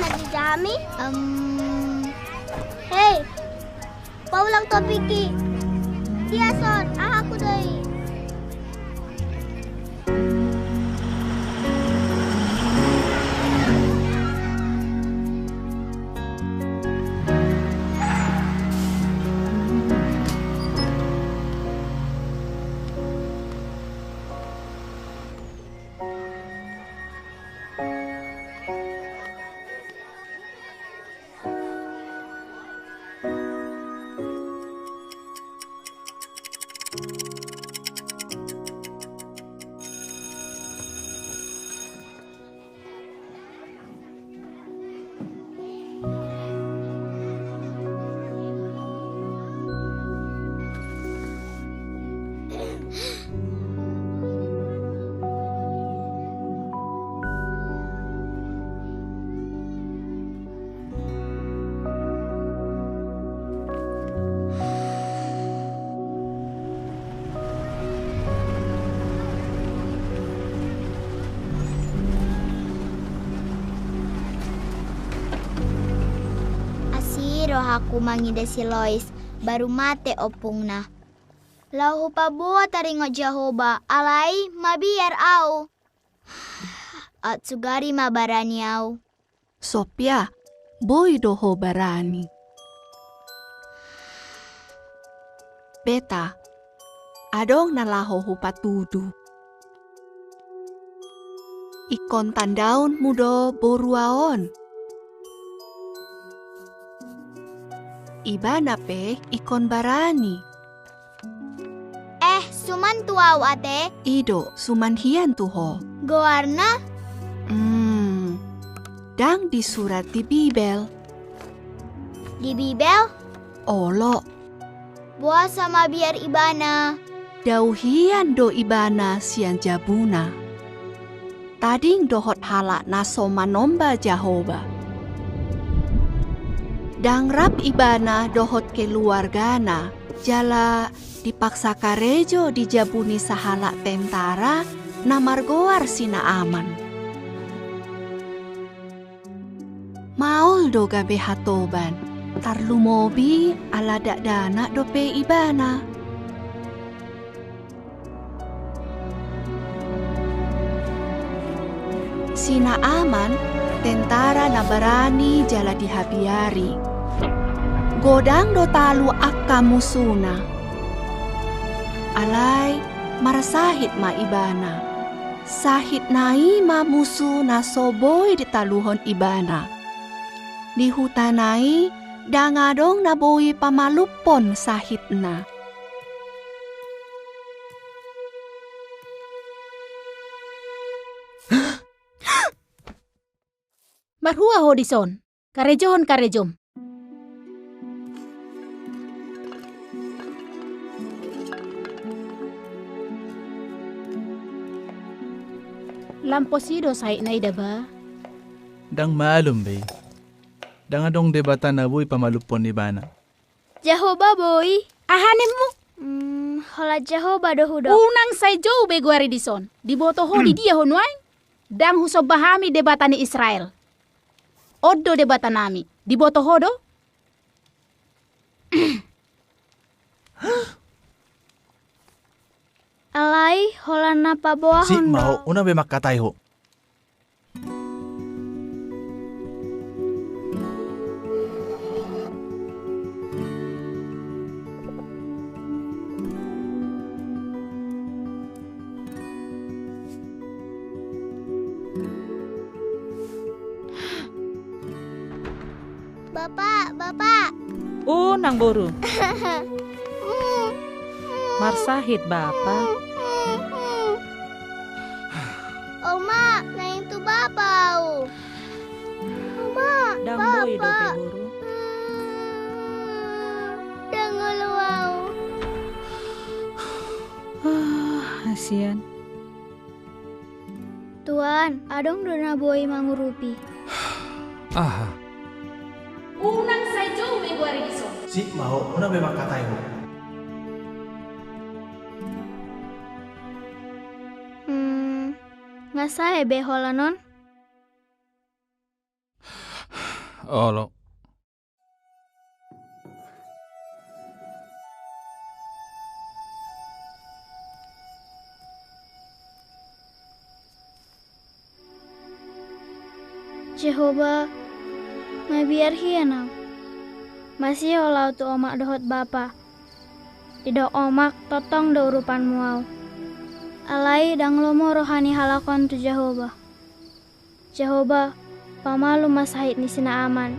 nagijami? Hey, paulang topiki. Diason, aku doi. Aku mangida si Lois baru mate opung na. Lau pa buat taringo Jehoba alai mabiar au. At sugari mabarani au. Sopya, boy doho barani. Beta, adong nalaho hupatudu. Ikon tandaun mudo boruaon. Iba na pe ikon barani. Suman tuaw ate. Ido sumanhian tuho. Goarna? Dang disurat di Bibel. Di Bibel? Olo. Buah sama biar ibana. Dauhian do ibana sian jabuna. Tading dohot halak naso manomba Jehoba. Dang rap ibana dohot keluargana, jala dipaksa karejo dijabuni sahala tentara namargoar sina aman. Maol do gabe hatoban, tarlumobi ala dakdana dope ibana. Sina aman, tentara nabarani jala dihabiari. Godang do talu akka musuna. Alay, marasahit ma ibana. Sahit nai ma musuna soboy ditaluhon ibana. Di hutanai, dangadong naboy pamalupon sahit na. Marhua hodison, karejohon karejom. Lamposido sahit na idaba. Dang malum be. Dang adong debata na boy pamalupon ni bana. Jehoba boy. Ahanim mo. Hola Jehoba dohudo. Unang say Joe be guari dison. Diboto ho di dia honway. Dang huso bahami debata ni Israel. Oddo debata nami. Diboto ho do. Alay, hola napa boahon Si mau una be makatay ho. Bapak. Nang boru. Marsahit bapak. Oma, na itu bapak. Oma, Dang bapak. boy do pe boru. Danguluau. Hasian. Tuan, adong dona boy mangurupi. Unang say Joe be guari dison. Si mau una be makatay ho. Nga saya be hola non? Olo. Jehovah, mabiar hianau. Masih olau tu omak dohot bapa. Tidak omak totong do urupan muau. Alai dang lomo rohani halakon tu Jehovah. Jehovah, pamalu masahit ni sina aman.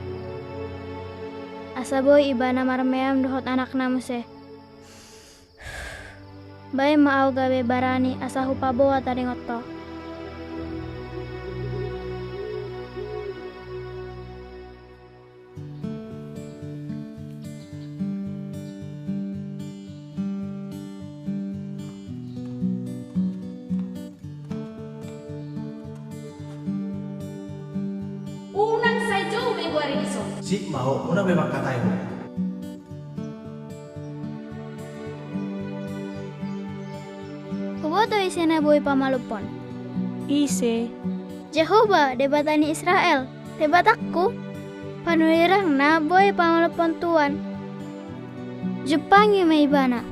Asaboy ibana marmeam dohot anak namuse. Bae maau gabe barani asahu paboa taringoto. Unang sajo Februari dison. Si mau, una memang katain. Kuboto isena boy pamalupon. Ise. Jehovah, debatani Israel. Debatakku. Panulirang na boy pamalupon tuan. Jepangi may ibana.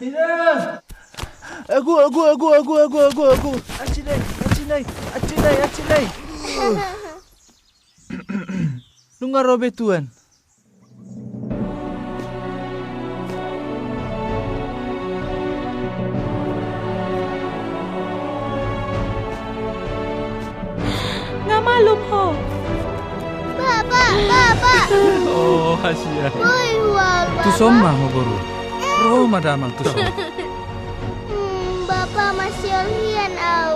Ina! Aku. Acilay. Nunga robe tuan. Nga malum ho. Bapa. Oh, hasia. Boy huwag, Bapa. Tusom mah mo boru. Roh madamang tusom. Bapa masih hian au.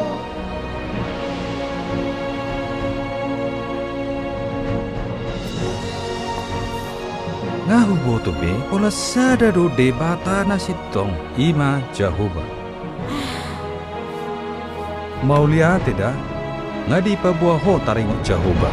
Ngahu boto be, ola sada do debata na sitong ima Jehovah. Maulia tidak, ngadi pabuah ho taringot Jehovah.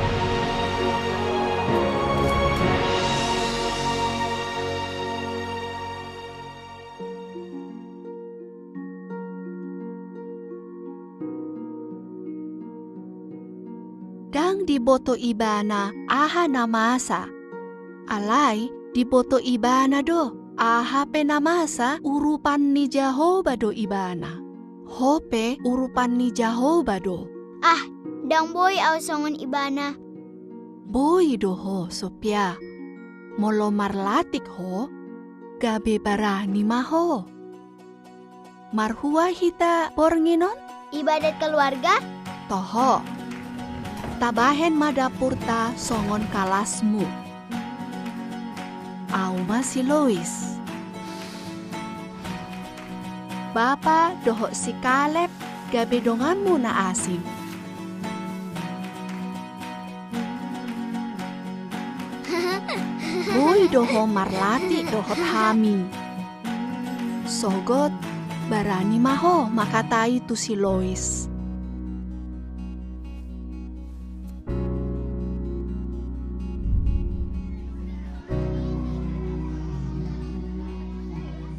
Dang diboto ibana aha namasa. Alai diboto ibana do aha pe namasa urupan ni Jehovah do ibana. Hope urupan ni Jehovah do. Dang boy au songon ibana. Boy do ho sopya. Molo marlatik ho. Gabe barani maho. Marhua hita pornginon? Ibadat keluarga? Toho. Tabahen madapurta songon kalasmu. Au masih Lois. Bapa doho si Kaleb gabe donganmu na asim. Boy doho marlati dohot hami. Sogot barani maho makatai tu si Lois.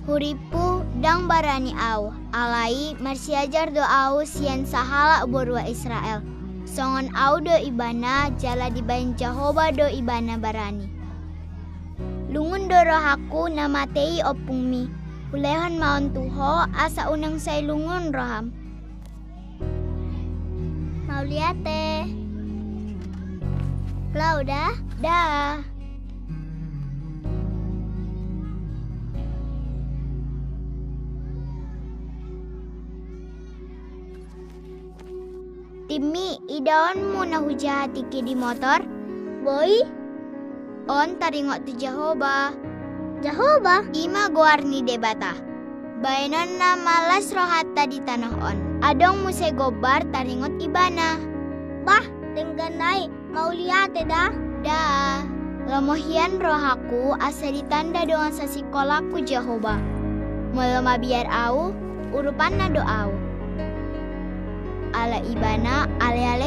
Huripu dang barani au. Alai marsiajar do au sian sahala borwa Israel. Songon au do ibana jala dibain Jehovah do ibana barani. Lungun do rohaku namatei opungmi. Ulehan maon tuho asa unang say lungun roham. Mau liate. Klauda, dah. Timmy, idaon mo na hujahati ki di motor? Boy? On taringot ti Jehovah. Jehovah, ima guarni debata. Bainon na malas rohata di tanah on. Adong muse gobar taringot ibana. Bah, tengganay, mauliate da? Da. Lamohian rohaku asa ditanda dengan sa sikolaku Jehovah. Mula mabiar au, urupan na doau. Ala ibana ale-ale